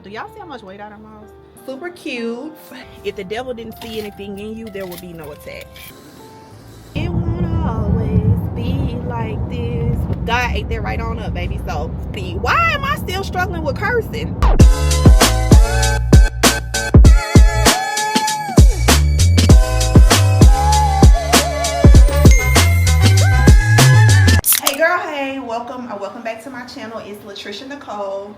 Do y'all see how much weight I done lost? Super cute. If the devil didn't see anything in you, there would be no attack. It won't always be like this. God ate that right on up, baby. So, why am I still struggling with cursing? Hey girl, hey, welcome back to my channel. It's Latricia Nicole.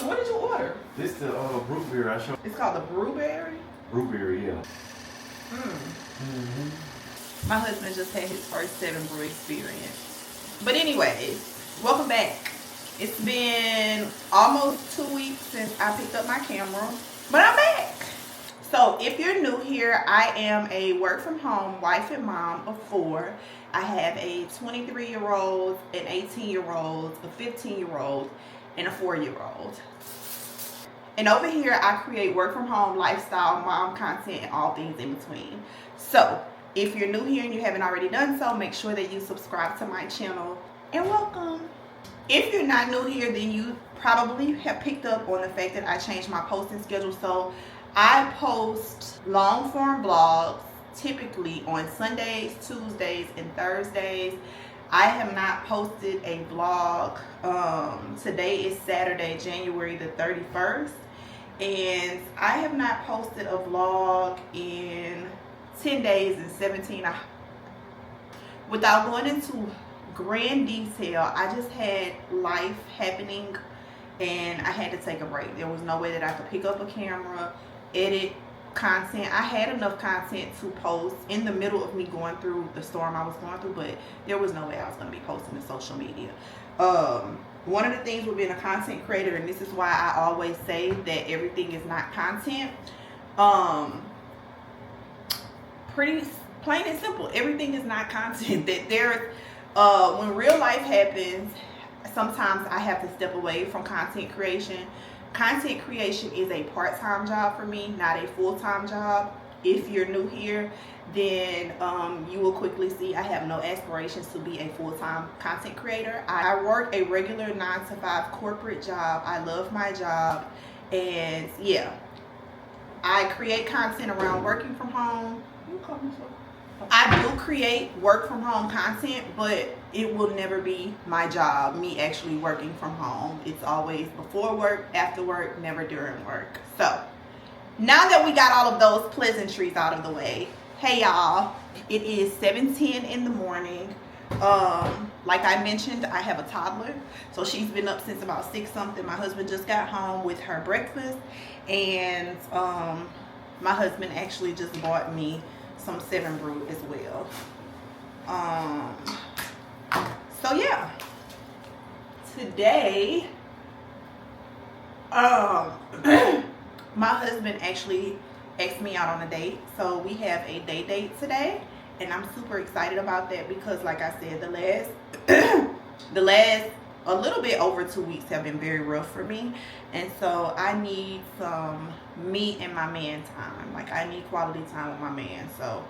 What did you order? This the root beer I showed. It's called the Brewberry? Brewberry, yeah. My husband just had his first 7 brew experience. But anyways, welcome back. It's been almost 2 weeks since I picked up my camera, but I'm back. So if you're new here, I am a work from home wife and mom of 4. I have a 23-year-old, an 18-year-old, a 15-year-old, and a 4-year-old. And over here, I create work from home, lifestyle, mom content, and all things in between. So if you're new here and you haven't already done so, make sure that you subscribe to my channel and welcome. If you're not new here, then you probably have picked up on the fact that I changed my posting schedule. So I post long form vlogs typically on Sundays, Tuesdays, and Thursdays. I have not posted a vlog. Today is Saturday, January the 31st. And I have not posted a vlog in 10 days and 17 hours. Without going into grand detail, I just had life happening and I had to take a break. There was no way that I could pick up a camera, edit content. I had enough content to post in the middle of me going through the storm I was going through, but there was no way I was going to be posting to social media. One of the things with being a content creator, and this is why I always say that everything is not content, pretty plain and simple, everything is not content. That there's when real life happens, sometimes I have to step away from content creation. Content creation is a part-time job for me, not a full-time job. If you're new here, then you will quickly see I have no aspirations to be a full-time content creator. I work a regular 9-to-5 corporate job. I love my job, and yeah, I create content around working from home. I do create work from home content, but it will never be my job, me actually working from home. It's always before work, after work, never during work. So now that we got all of those pleasantries out of the way, hey y'all, it is 7:10 in the morning. Like I mentioned, I have a toddler, so she's been up since about 6 something. My husband just got home with her breakfast, and my husband actually just bought me some 7 brew as well. So yeah, today my husband actually asked me out on a date, so we have a date today, and I'm super excited about that because, like I said, the last a little bit over 2 weeks have been very rough for me, and so I need some me and my man time. Like, I need quality time with my man. So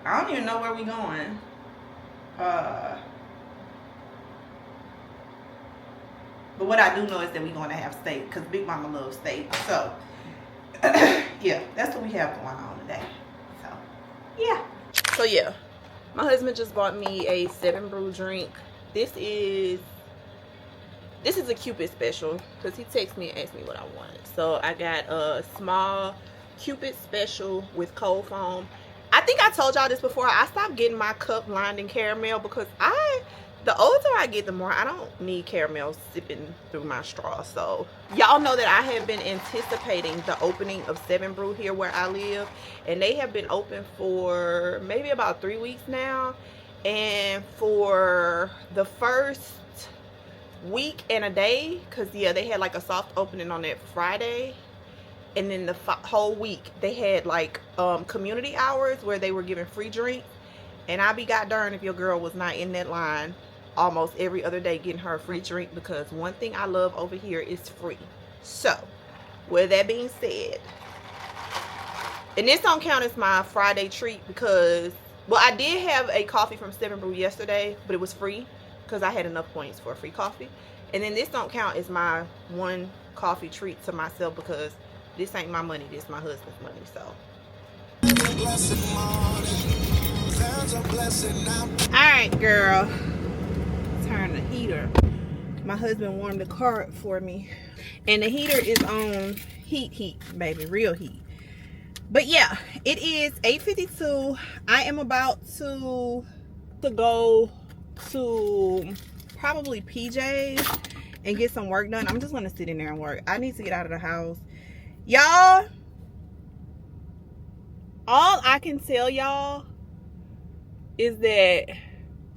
I don't even know where we going. But what I do know is that we're going to have steak because Big Mama loves steak. So yeah, that's what we have going on today. So yeah. So yeah, my husband just bought me a 7 brew drink. This is a Cupid special because he texted me and asked me what I wanted. So I got a small Cupid special with cold foam. I think I told y'all this before. I stopped getting my cup lined in caramel because the older I get, the more I don't need caramel sipping through my straw. So y'all know that I have been anticipating the opening of 7 Brew here where I live, and they have been open for maybe about 3 weeks now. And for the first week and a day, because yeah, they had like a soft opening on that Friday, and then the whole week they had like community hours where they were giving free drinks, and I be god darn if your girl was not in that line almost every other day getting her a free drink, because one thing I love over here is free. So with that being said, and this don't count as my Friday treat because Well, I did have a coffee from 7 Brew yesterday, but it was free because I had enough points for a free coffee. And then this don't count as my one coffee treat to myself because this ain't my money, this my husband's money. So alright, girl. Turn the heater. My husband warmed the car up for me. And the heater is on heat, baby. Real heat. But yeah, it is 8:52. I am about to go to probably PJ's and get some work done. I'm just gonna sit in there and work. I need to get out of the house. Y'all, all I can tell y'all is that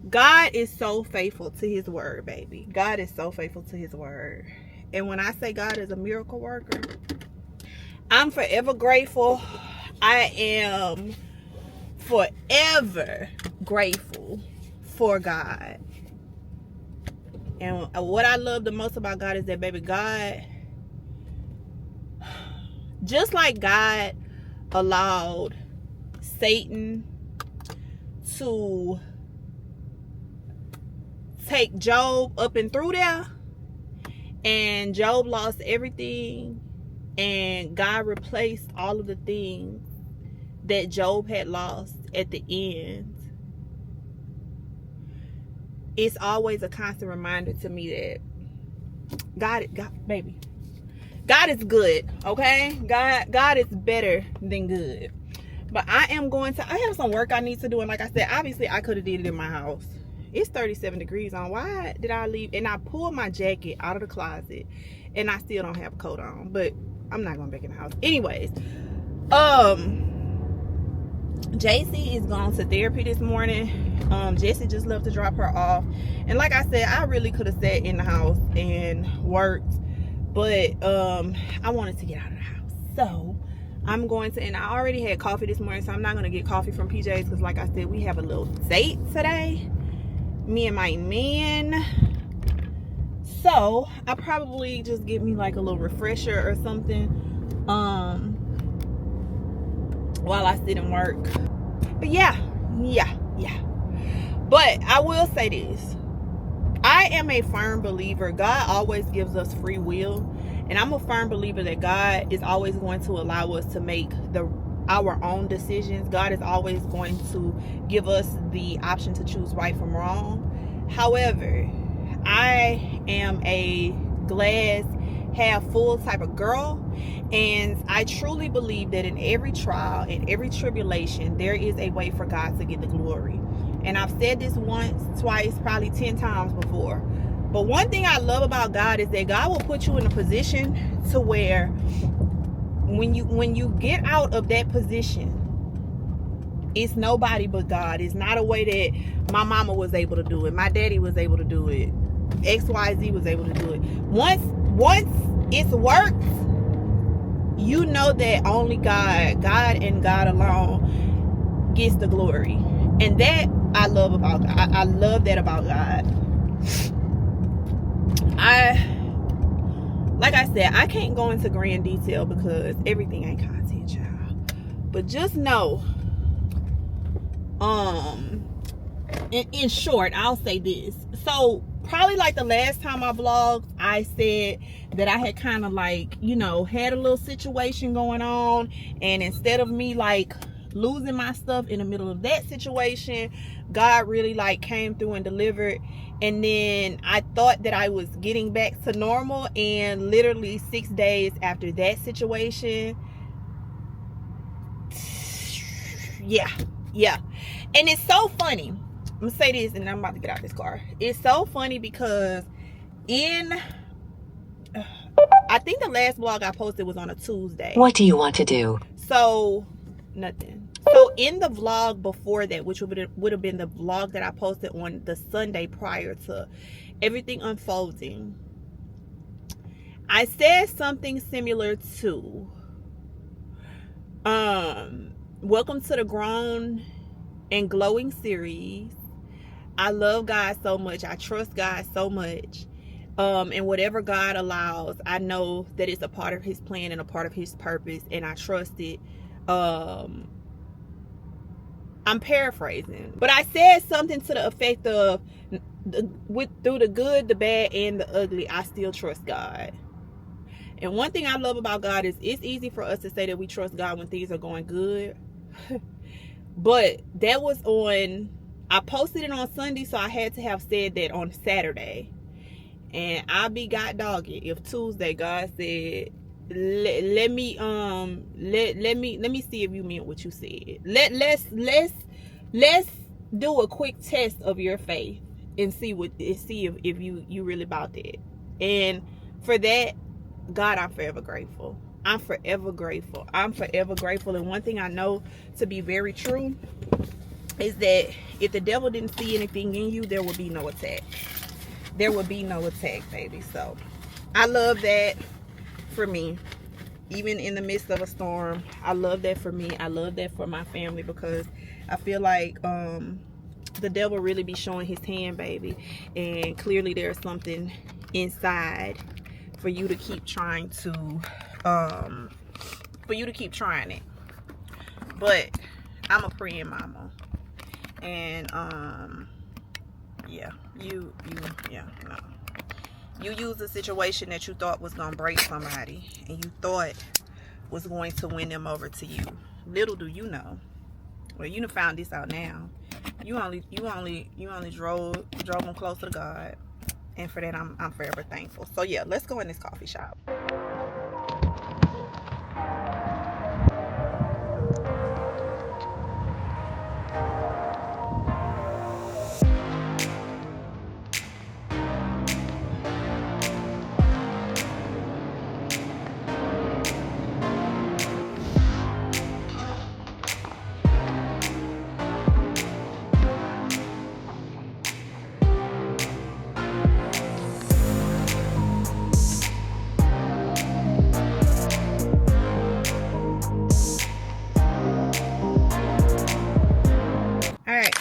God is so faithful to his word, baby. God is so faithful to his word. And when I say God is a miracle worker, I'm forever grateful. I am forever grateful for God. And what I love the most about God is that, baby, God, just like God allowed Satan to take Job up and through there, and Job lost everything, and God replaced all of the things that Job had lost at the end. It's always a constant reminder to me that God, baby, God is good, okay? God is better than good. But I have some work I need to do, and like I said, obviously I could have did it in my house. It's 37 degrees on. Why did I leave? And I pulled my jacket out of the closet, and I still don't have a coat on. But I'm not going back in the house. Anyways, JC is going to therapy this morning. Jesse just left to drop her off. And like I said, I really could have sat in the house and worked. But I wanted to get out of the house. So I'm going to, and I already had coffee this morning, so I'm not going to get coffee from PJ's because like I said, we have a little date today. Me and my man. So I probably just get me like a little refresher or something while I sit and work. But yeah. But I will say this. I am a firm believer. God always gives us free will. And I'm a firm believer that God is always going to allow us to make our own decisions. God is always going to give us the option to choose right from wrong. However, I am a glass half full type of girl, and I truly believe that in every trial, in every tribulation, there is a way for God to get the glory. And I've said this once, twice, probably 10 times before. But one thing I love about God is that God will put you in a position to where when you get out of that position, it's nobody but God. It's not a way that my mama was able to do it, my daddy was able to do it, XYZ was able to do it. Once it's worked, you know that only God and God alone gets the glory. And that I love about God. I love that about God. Like I said, I can't go into grand detail because everything ain't content, child. But just know, in short, I'll say this. So probably like the last time I vlogged, I said that I had kind of like, had a little situation going on, and instead of me like losing my stuff in the middle of that situation, God really like came through and delivered. And then I thought that I was getting back to normal, and literally 6 days after that situation, yeah. And it's so funny. I'm gonna say this and I'm about to get out this car. It's so funny because I think the last vlog I posted was on a Tuesday. What do you want to do? So nothing. So in the vlog before that, which would have been the vlog that I posted on the Sunday prior to everything unfolding, I said something similar to welcome to the Grown and Glowing series. I love God so much. I trust God so much. And whatever God allows, I know that it's a part of his plan and a part of his purpose, and I trust it. I I'm paraphrasing, but I said something to the effect of, through the good, the bad, and the ugly, I still trust God. And one thing I love about God is it's easy for us to say that we trust God when things are going good. But that was I posted it on Sunday, so I had to have said that on Saturday. And I be God dogged if Tuesday God said, let me see if you meant what you said. Let's do a quick test of your faith and see if you really about that. And for that, God, I'm forever grateful. I'm forever grateful. And one thing I know to be very true is that if the devil didn't see anything in you, there would be no attack. There would be no attack, baby. So I love that for me. Even in the midst of a storm, I love that for me. I love that for my family, because I feel like the devil really be showing his hand, baby. And clearly there's something inside for you to keep trying to it. But I'm a praying mama. And you use a situation that you thought was gonna break somebody, and you thought was going to win them over to you. Little do you know, well, you done found this out now. You only drove them closer to God, and for that I'm forever thankful. So yeah, let's go in this coffee shop.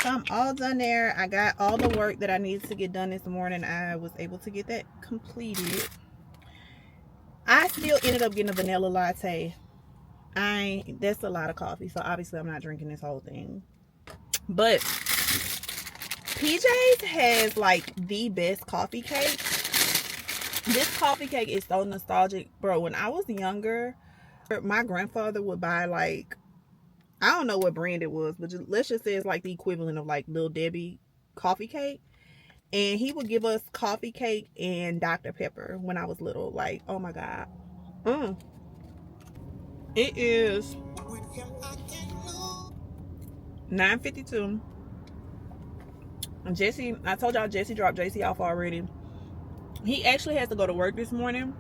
I'm all done there. I got all the work that I needed to get done this morning. I was able to get that completed. I still ended up getting a vanilla latte. That's a lot of coffee, so obviously I'm not drinking this whole thing. But PJ's has like the best coffee cake. This coffee cake is so nostalgic, bro. When I was younger, my grandfather would buy like, I don't know what brand it was, but let's just say it's like the equivalent of like Little Debbie coffee cake. And he would give us coffee cake and Dr. Pepper when I was little. Like, oh my God. It is 9:52. Jesse, I told y'all Jesse dropped JC off already. He actually has to go to work this morning.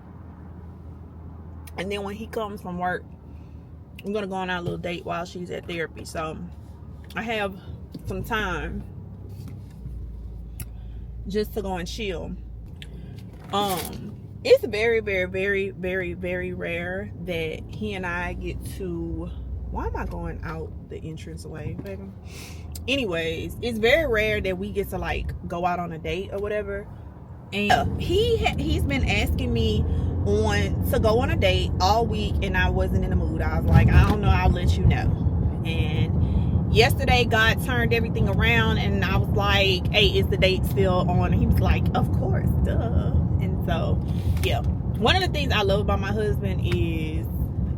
And then when he comes from work, I'm gonna go on our little date while she's at therapy. So I have some time just to go and chill. It's very, very, very, very, very rare that he and I get to, why am I going out the entrance way, baby? Anyways, it's very rare that we get to like go out on a date or whatever. And he's been asking me to go on a date all week, and I wasn't in the mood. I was like, I don't know, I'll let you know. And yesterday God turned everything around, and I was like, hey, is the date still on? And he was like, of course, duh. And so yeah, one of the things I love about my husband is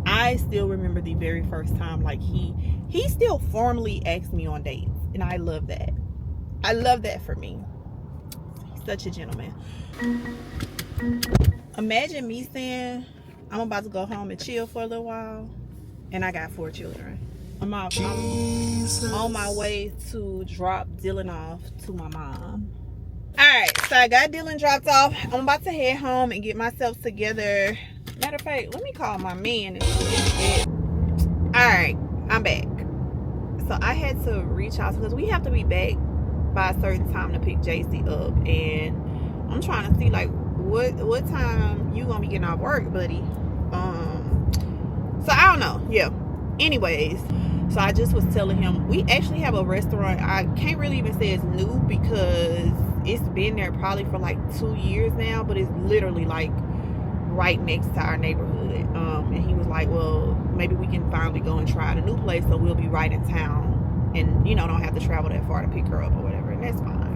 I still remember the very first time, like he still formally asked me on dates, and I love that. I love that for me. He's such a gentleman. Imagine me saying I'm about to go home and chill for a little while, and I got 4 children. I'm on my way to drop Dylan off to my mom. Alright, so I got Dylan dropped off. I'm about to head home and get myself together. Matter of fact, let me call my man. Alright, I'm back. So I had to reach out because we have to be back by a certain time to pick JC up, and I'm trying to see like what time you gonna be getting off work, buddy. So I don't know. Yeah. Anyways, so I just was telling him we actually have a restaurant. I can't really even say it's new because it's been there probably for like 2 years now, but it's literally like right next to our neighborhood. And he was like, well, maybe we can finally go and try the new place, so we'll be right in town and don't have to travel that far to pick her up or whatever, and that's fine.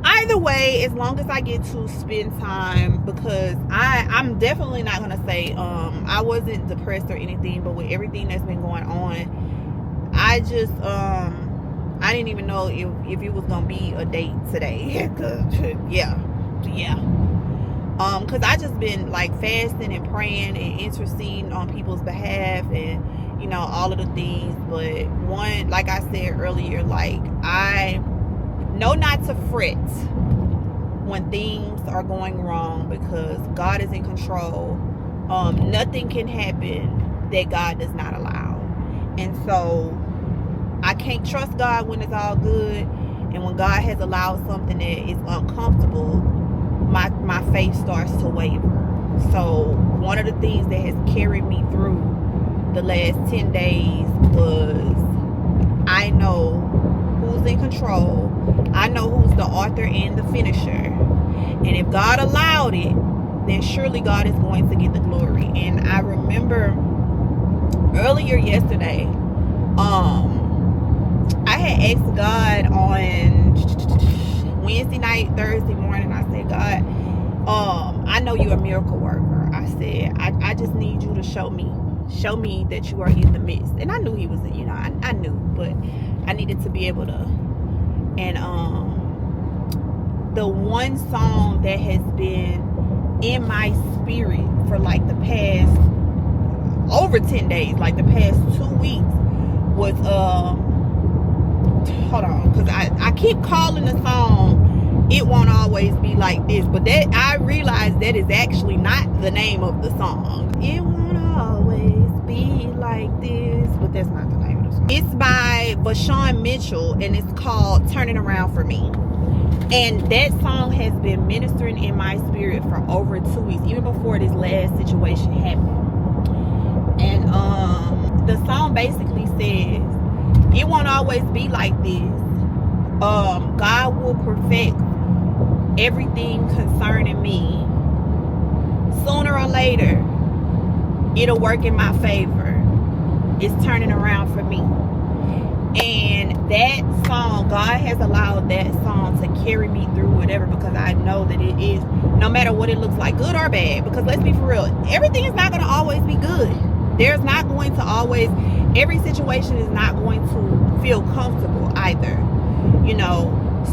Either way, as long as I get to spend time, because I'm definitely not gonna say I wasn't depressed or anything, but with everything that's been going on, I just I didn't even know if it was gonna be a date today. yeah because I just been like fasting and praying and interceding on people's behalf, and all of the things. But one, like I said earlier, like, I know not to fret when things are going wrong, because God is in control. Nothing can happen that God does not allow. And so I can't trust God when it's all good, and when God has allowed something that is uncomfortable, my faith starts to waver. So one of the things that has carried me through the last 10 days was, I know who's in control. I know who's the author and the finisher. And if God allowed it, then surely God is going to get the glory. And I remember earlier yesterday, I had asked God on Wednesday night, Thursday morning, I said, God, I know you're a miracle worker. I said, I just need you to show me that you are in the midst. And I knew he was, I knew, but I needed to be able to. And the one song that has been in my spirit for like the past over 10 days, like the past 2 weeks, was hold on, because I keep calling the song It Won't Always Be Like This, but that, I realized that is actually not the name of the song. It won't always be like this, but that's not the name of the song. It's by Vashawn Mitchell, and it's called Turning Around For Me. And that song has been ministering in my spirit for over 2 weeks, even before this last situation happened. And the song basically says, it won't always be like this. God will perfect everything concerning me. Sooner or later, it'll work in my favor. It's turning around for me. And that song, God has allowed that song to carry me through whatever, because I know that it is, no matter what it looks like, good or bad. Because let's be for real, everything is not going to always be good. There's not going to always, every situation is not going to feel comfortable either.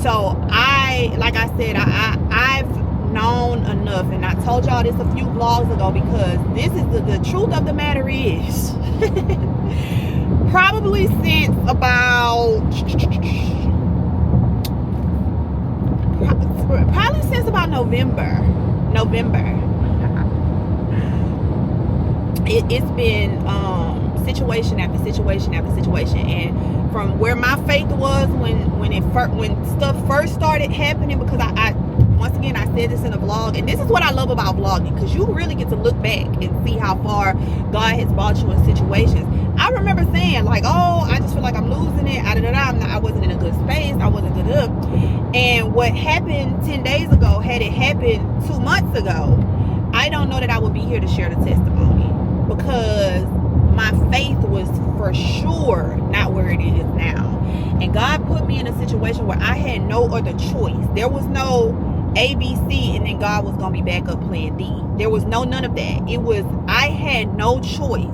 So like I said, I've known enough, and I told y'all this a few vlogs ago, because this is the truth of the matter is, probably since about November. It's been situation after situation after situation. And from where my faith was when stuff first started happening, because I once again, I said this in a vlog, and this is what I love about vlogging, because you really get to look back and see how far God has brought you in situations. I remember saying, like, oh, I just feel like I'm losing it. I wasn't in a good space. I wasn't good up. And what happened 10 days ago, had it happened 2 months ago, I don't know that I would be here to share the testimony, because my faith was for sure not where it is now. And God put me in a situation where I had no other choice. There was no A, B, C, and then God was going to be back up plan D. There was none of that. It was, I had no choice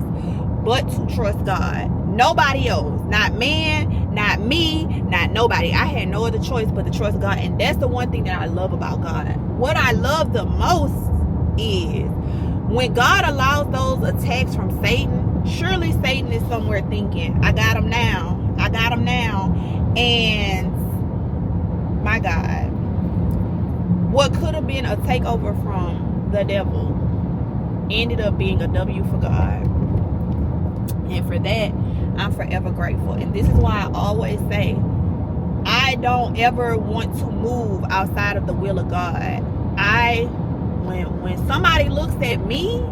but to trust God. Nobody else. Not man, not me, not nobody. I had no other choice but to trust God. And that's the one thing that I love about God. What I love the most is when God allows those attacks from Satan. Surely Satan is somewhere thinking, I got him now. And my God, what could have been a takeover from the devil ended up being a W for God. And for that, I'm forever grateful. And this is why I always say, I don't ever want to move outside of the will of God. When somebody looks at me,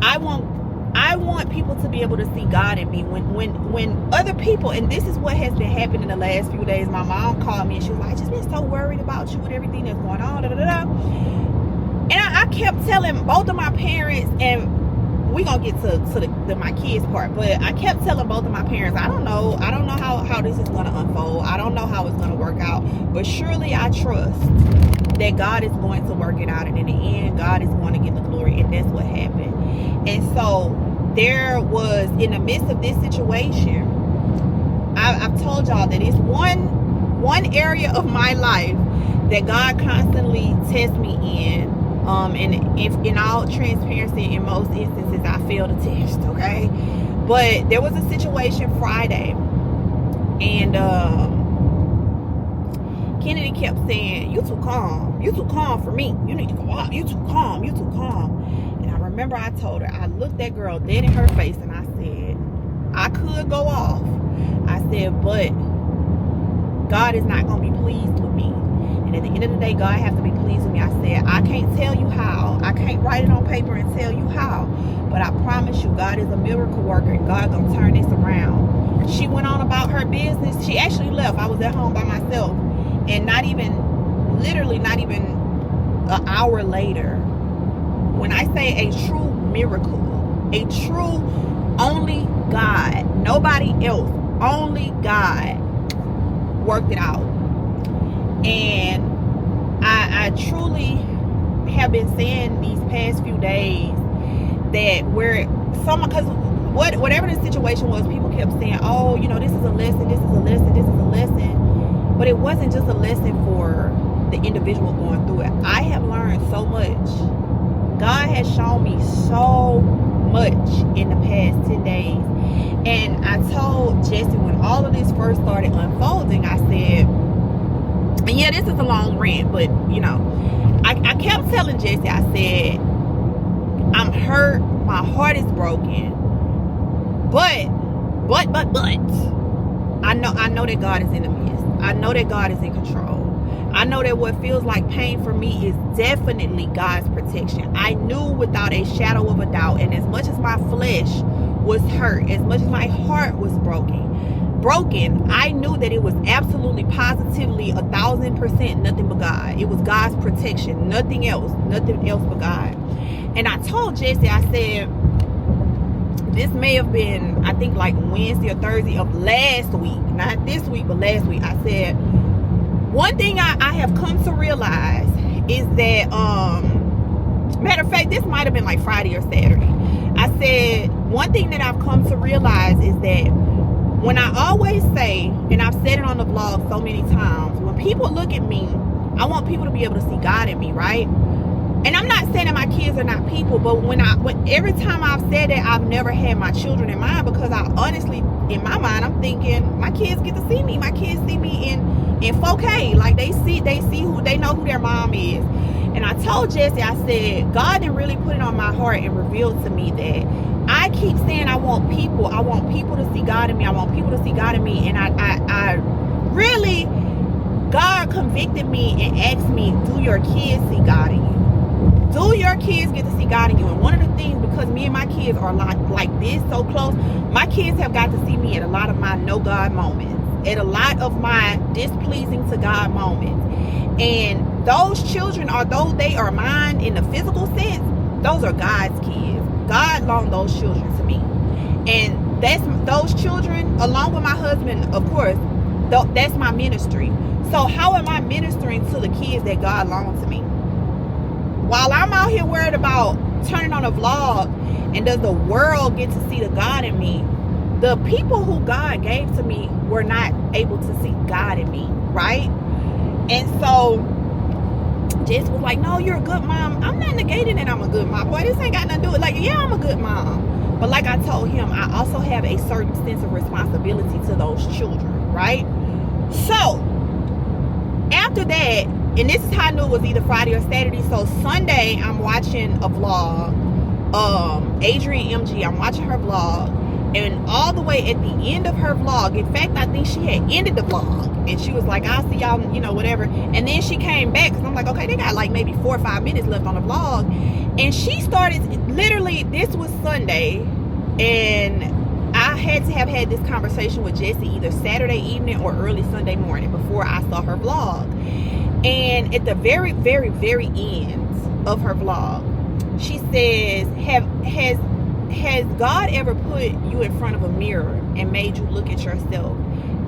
I want people to be able to see God in me. When other people, and this is what has been happening in the last few days, my mom called me and she was like, I just been so worried about you with everything that's going on, And I kept telling both of my parents, and we're gonna get to the my kids part. But I kept telling both of my parents, I don't know how this is going to unfold. I don't know how it's going to work out. But surely I trust that God is going to work it out. And in the end, God is going to get the glory. And that's what happened. And so there was, in the midst of this situation, I've told y'all that it's one area of my life that God constantly tests me in. And if in all transparency, in most instances, I fail the test, okay? But there was a situation Friday, and Kennedy kept saying, you too calm for me. You need to go out. You too calm. And I remember I told her, I looked that girl dead in her face, and I said, I could go off. I said, but God is not going to be pleased with me. And at the end of the day, God has to be pleased with me. I said, I can't tell you how. I can't write it on paper and tell you how. But I promise you, God is a miracle worker, and God going to turn this around. She went on about her business. She actually left. I was at home by myself. And literally not even an hour later, when I say a true miracle, a true only God, nobody else, only God worked it out. And I truly have been saying these past few days that because whatever the situation was, people kept saying, oh, this is a lesson, this is a lesson, this is a lesson. But it wasn't just a lesson for the individual going through it. I have learned so much. God has shown me so much in the past 10 days. And I told Jesse when all of this first started unfolding, I said, and yeah, this is a long rant, but I kept telling Jesse, I said, I'm hurt, my heart is broken, but I know that God is in the midst. I know that God is in control. I know that what feels like pain for me is definitely God's protection. I knew without a shadow of a doubt, and as much as my flesh was hurt, as much as my heart was broken, I knew that it was absolutely, positively, 1,000% nothing but God. It was God's protection, nothing else but God. And I told Jesse, I said, this may have been, I think, like Wednesday or Thursday of last week, not this week, but last week. I said, one thing I have come to realize is that, matter of fact, this might have been like Friday or Saturday. I said, one thing that I've come to realize is that when I always say, and I've said it on the vlog so many times, when people look at me, I want people to be able to see God in me, right? And I'm not saying that my kids are not people, but when every time I've said that, I've never had my children in mind, because I honestly, in my mind, I'm thinking my kids get to see me. My kids see me in 4K. Like they know who their mom is. And I told Jesse, I said, God didn't really put it on my heart and revealed to me that I keep saying I want people to see God in me. I want people to see God in me. And I really, God convicted me and asked me, do your kids see God in you? Do your kids get to see God in you? And one of the things, because me and my kids are like this, so close, my kids have got to see me at a lot of my no God moments, at a lot of my displeasing to God moments. And those children, although they are mine in the physical sense, those are God's kids. God loaned those children to me. And that's those children, along with my husband, of course, that's my ministry. So how am I ministering to the kids that God loaned to me? While I'm out here worried about turning on a vlog and does the world get to see the God in me, the people who God gave to me were not able to see God in me, right? And so Jess was like, no, you're a good mom. I'm not negating that I'm a good mom. Boy, this ain't got nothing to do with, like, yeah, I'm a good mom. But like I told him, I also have a certain sense of responsibility to those children, right? So after that, and this is how I knew it was either Friday or Saturday. So Sunday, I'm watching a vlog. Adrienne MG, I'm watching her vlog. And all the way at the end of her vlog, in fact, I think she had ended the vlog. And she was like, I'll see y'all, whatever. And then she came back, because I'm like, okay, they got like maybe 4 or 5 minutes left on the vlog. And she started, literally, this was Sunday. And I had to have had this conversation with Jessie either Saturday evening or early Sunday morning before I saw her vlog. And at the very, very, very end of her vlog, she says, has God ever put you in front of a mirror and made you look at yourself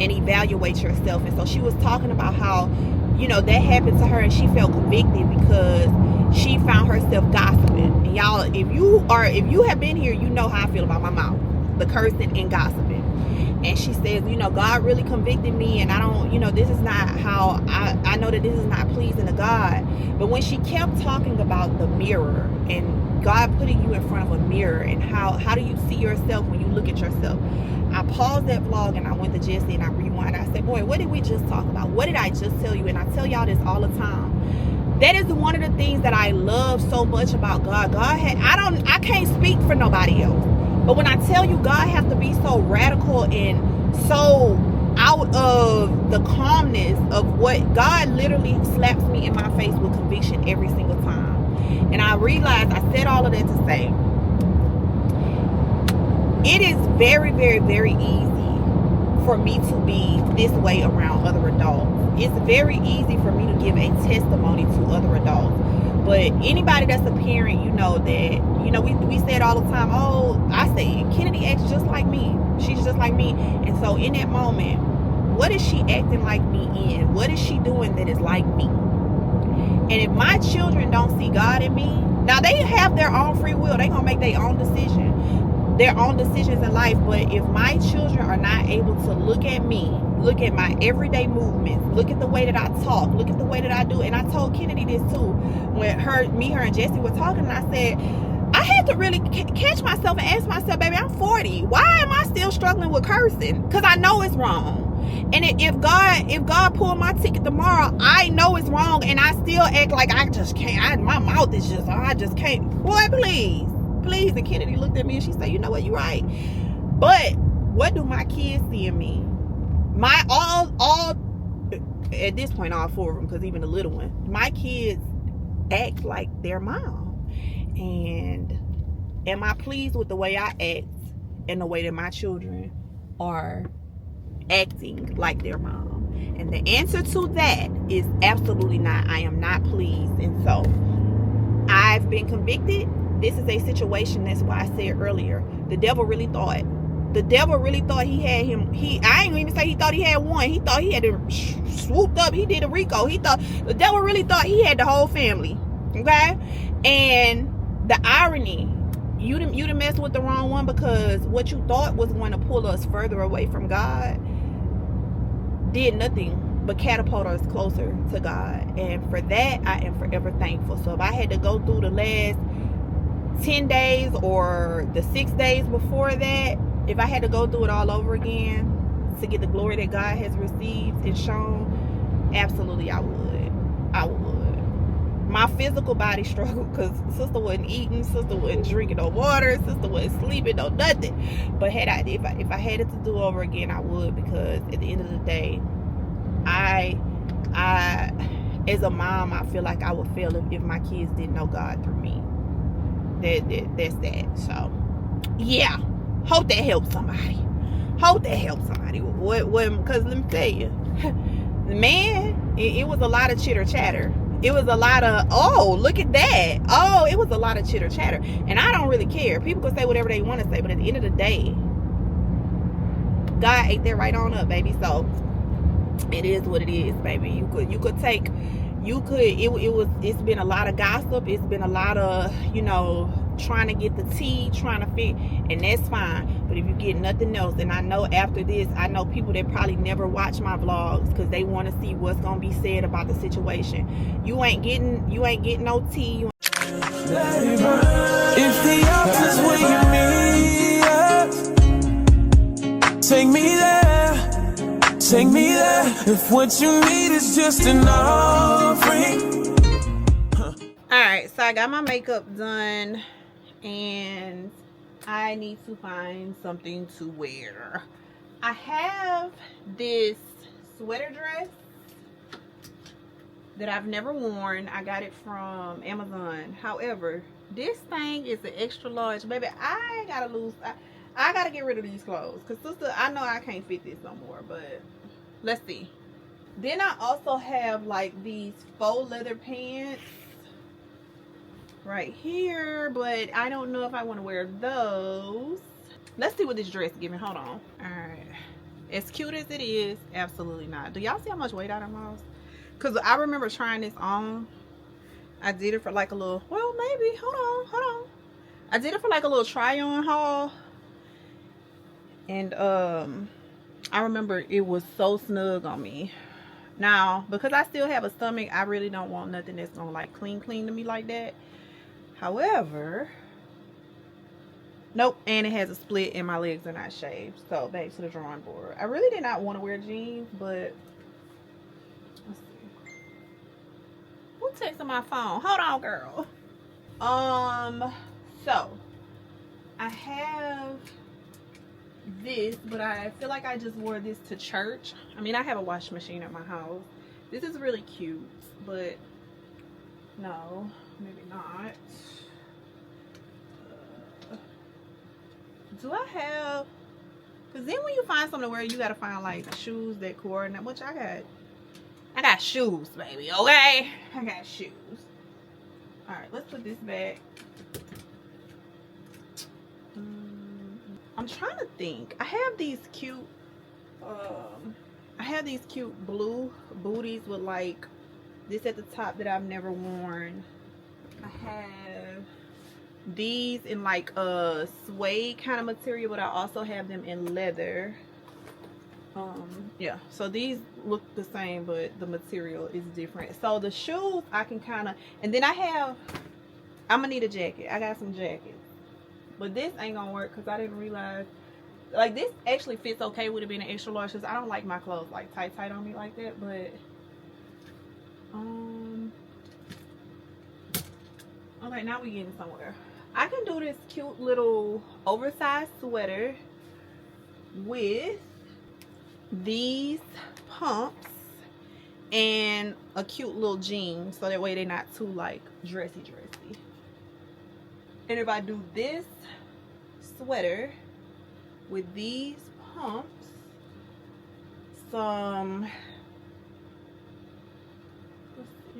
and evaluate yourself? And so she was talking about how, you know, that happened to her and she felt convicted because she found herself gossiping. And y'all, if you have been here, you know how I feel about my mouth, the cursing and gossiping. And she says, you know, God really convicted me, and I don't, you know, this is not how I know that this is not pleasing to God. But when she kept talking about the mirror and God putting you in front of a mirror and how do you see yourself when you look at yourself, I paused that vlog and I went to Jesse and I rewind. I said, boy, what did we just talk about? What did I just tell you? And I tell y'all this all the time. That is one of the things that I love so much about God. I can't speak for nobody else. But when I tell you God has to be so radical and so out of the calmness of what God literally slaps me in my face with conviction every single time. And I realized I said all of that to say it is very, very, very easy for me to be this way around other adults. It's very easy for me to give a testimony to other adults. But anybody that's a parent, you know that, you know, we say it all the time. Oh, I say, Kennedy acts just like me. She's just like me. And so in that moment, what is she acting like me in? What is she doing that is like me? And if my children don't see God in me, now they have their own free will. They're going to make their own decisions in life. But if my children are not able to look at me, look at my everyday movements, look at the way that I talk, look at the way that I do. And I told Kennedy this too, when her and Jesse were talking, and I said, I had to really catch myself and ask myself, baby, I'm 40. Why am I still struggling with cursing? Because I know it's wrong. And if God pulled my ticket tomorrow, I know it's wrong, and I still act like I just can't. My mouth is just, I just can't. Boy, please. And Kennedy looked at me and she said, you know what, you're right. But what do my kids see in me? My all at this point, all four of them, because even the little one, my kids act like their mom. And am I pleased with the way I act and the way that my children are acting like their mom? And the answer to that is absolutely not. I am not pleased. And so I've been convicted. This is a situation, that's why I said earlier, the devil really thought he had him. I ain't even say he thought he had one. He thought he had him swooped up. He did a Rico. The devil really thought he had the whole family. Okay? And the irony, you done messed with the wrong one, because what you thought was going to pull us further away from God did nothing but catapult us closer to God. And for that, I am forever thankful. So if I had to go through the last 10 days or the 6 days before that, if I had to go through it all over again to get the glory that God has received and shown, absolutely I would. My physical body struggled because sister wasn't eating, sister wasn't drinking no water, sister wasn't sleeping, no nothing. But if I had it to do over again, I would, because at the end of the day, I as a mom, I feel like I would fail if my kids didn't know God through me. That's that. So yeah, hope that helps somebody. What? Because let me tell you, man, it was a lot of chitter chatter. It was a lot of, oh, look at that. Oh, it was a lot of chitter chatter. And I don't really care. People can say whatever they want to say, but at the end of the day, God ate that right on up, baby. So it is what it is, baby. It's been a lot of gossip. It's been a lot of, trying to get the tea, trying to fit, and that's fine. But if you get nothing else, and I know after this, I know people that probably never watch my vlogs because they want to see what's gonna be said about the situation. You ain't getting no tea. If the office where you meet us, take me there. If what you need is just an offering. Alright, so I got my makeup done and I need to find something to wear. I have this sweater dress that I've never worn. I got it from Amazon. However, this thing is an extra large. Baby, I gotta get rid of these clothes, because sister, I know I can't fit this no more, but let's see. Then I also have like these faux leather pants. right here, but I don't know if I want to wear those. Let's see what this dress give me. Hold on. All right. As cute as it is, absolutely not. Do y'all see how much weight I done lost? Because I remember trying this on. I did it for like a little, well, maybe. Hold on. I did it for like a little try-on haul. And I remember it was so snug on me. Now, because I still have a stomach, I really don't want nothing that's gonna like cling to me like that. However, nope, and it has a split and my legs are not shaved. So back to the drawing board. I really did not want to wear jeans, but let's see. Who texting my phone? Hold on, girl. So I have this, but I feel like I just wore this to church. I mean, I have a washing machine at my house. This is really cute, but no, maybe not. Do I have, because then when you find something to wear, you gotta find like shoes that coordinate, which I got shoes, baby, okay? I got shoes. All right, let's put this back. I'm trying to think. I have these cute blue booties with like this at the top that I've never worn. I have these in like a suede kind of material, but I also have them in leather. Yeah, so these look the same, but the material is different. So the shoes I can kind of, and then I'm gonna need a jacket. I got some jackets. But this ain't gonna work because I didn't realize, like, this actually fits okay with it being an extra large because I don't like my clothes like tight on me like that. But okay, now we getting somewhere. I can do this cute little oversized sweater with these pumps and a cute little jean, so that way they're not too like dressy. And if I do this sweater with these pumps, yeah,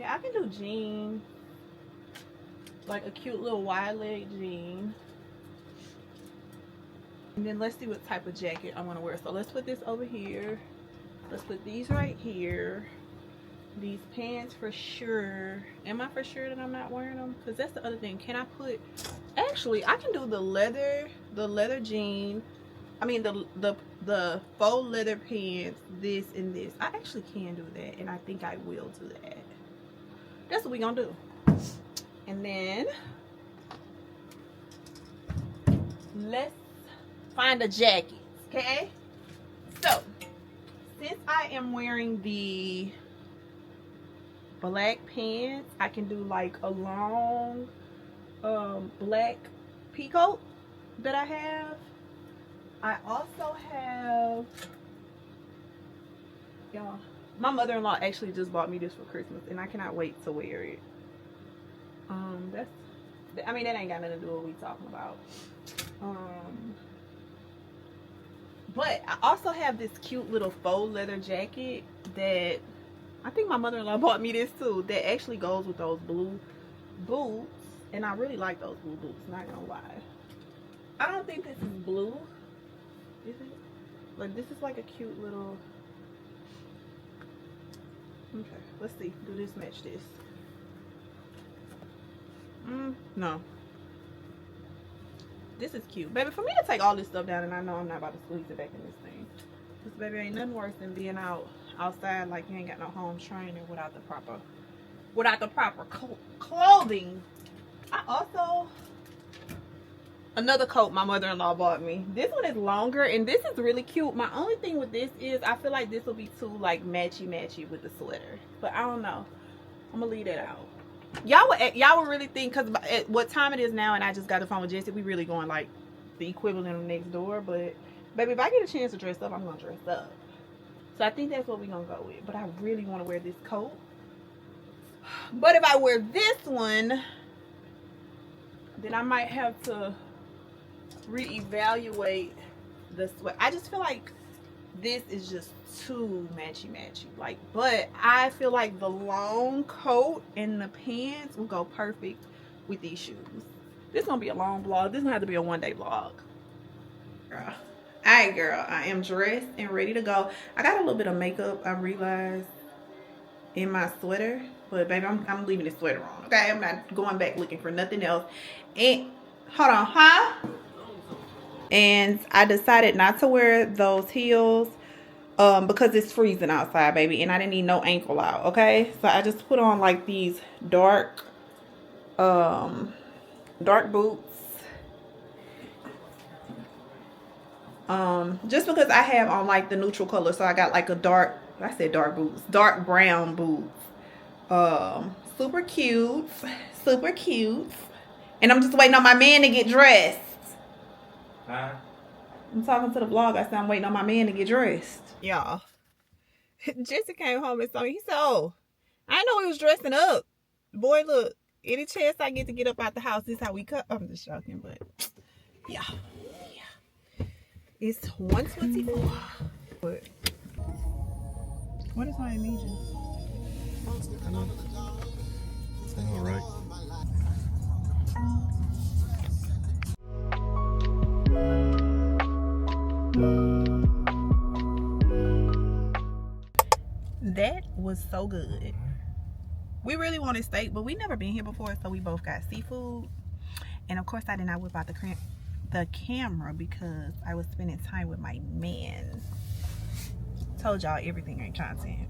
I can do jeans, like a cute little wide leg jean. And then let's see what type of jacket I want to wear. So let's put this over here. Let's put these right here. These pants for sure. Am I for sure that I'm not wearing them? Because that's the other thing. Can I put, actually I can do the leather jean. I mean the faux leather pants, this and this. I actually can do that, and I think I will do that. That's what we gonna do. And then let's find a jacket, okay? So since I am wearing the black pants, I can do like a long black peacoat that I have. I also have, y'all, my mother-in-law actually just bought me this for Christmas, and I cannot wait to wear it. I mean, that ain't got nothing to do with what we talking about. But I also have this cute little faux leather jacket that I think my mother-in-law bought me this too, that actually goes with those blue boots, and I really like those blue boots, not gonna lie. I don't think this is blue, is it? But this is like a cute little, okay, let's see, do this match this? No. This is cute. Baby, for me to take all this stuff down and I know I'm not about to squeeze it back in this thing. Because baby, ain't nothing worse than being outside like you ain't got no home training without the proper clothing. I also, another coat my mother-in-law bought me. This one is longer and this is really cute. My only thing with this is I feel like this will be too like matchy with the sweater. But I don't know. I'm gonna leave that out. Y'all would really think, because at what time it is now and I just got the phone with Jesse, we really going like the equivalent of next door. But baby, if I get a chance to dress up, I'm gonna dress up. So I think that's what we're gonna go with. But I really want to wear this coat. But if I wear this one, then I might have to reevaluate the sweat. I just feel like this is just too matchy. Like, but I feel like the long coat and the pants will go perfect with these shoes. This gonna be a long vlog. This gonna have to be a one-day vlog. Girl. Alright, girl. I am dressed and ready to go. I got a little bit of makeup, I realized, in my sweater. But baby, I'm leaving the sweater on. Okay, I'm not going back looking for nothing else. And hold on, huh? And I decided not to wear those heels because it's freezing outside, baby, and I didn't need no ankle out. Okay, so I just put on like these dark boots, just because I have on like the neutral color. So I got like a dark brown boots. Super cute, super cute. And I'm just waiting on my man to get dressed. Huh? I'm talking to the vlog. I said I'm waiting on my man to get dressed. Y'all, Jesse came home and saw me. He said, "Oh, I know he was dressing up. Boy, look, any chance I get to get up out the house, this is how we cut." I'm just joking, but yeah. It's 1:24. What is my amnesia? All right. That was so good. We really wanted steak, but we never been here before, so we both got seafood. And of course, I did not whip out the camera because I was spending time with my man. Told y'all everything ain't content.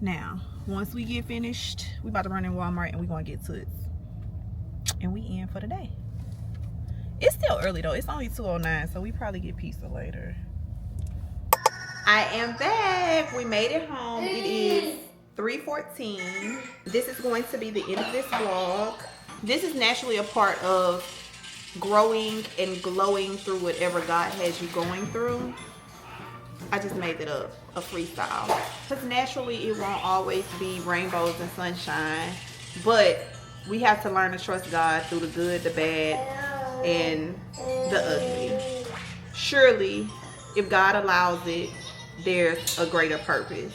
Now, once we get finished, we about to run in Walmart and we gonna get to it. And we in for the day. It's still early though. It's only 2:09, so we probably get pizza later. I am back. We made it home. It is 3:14. This is going to be the end of this vlog. This is naturally a part of growing and glowing through whatever God has you going through. I just made it a freestyle. Because naturally it won't always be rainbows and sunshine. But we have to learn to trust God through the good, the bad, and the ugly. Surely, if God allows it, there's a greater purpose.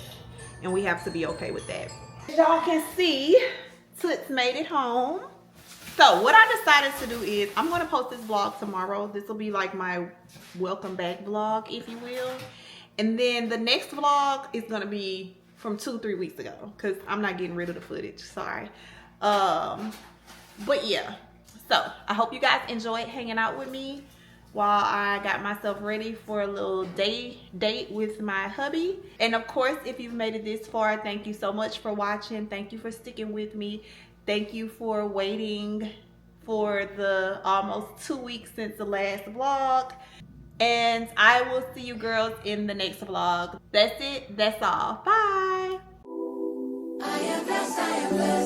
And we have to be okay with that. As y'all can see, Toots made it home. So what I decided to do is I'm going to post this vlog tomorrow. This will be like my welcome back vlog, if you will. And then the next vlog is going to be from 2-3 weeks ago because I'm not getting rid of the footage. Sorry. But yeah. So I hope you guys enjoyed hanging out with me while I got myself ready for a little date with my hubby. And of course, if you've made it this far, thank you so much for watching. Thank you for sticking with me. Thank you for waiting for the almost 2 weeks since the last vlog. And I will see you girls in the next vlog. That's it. That's all. Bye. I am blessed. I am blessed.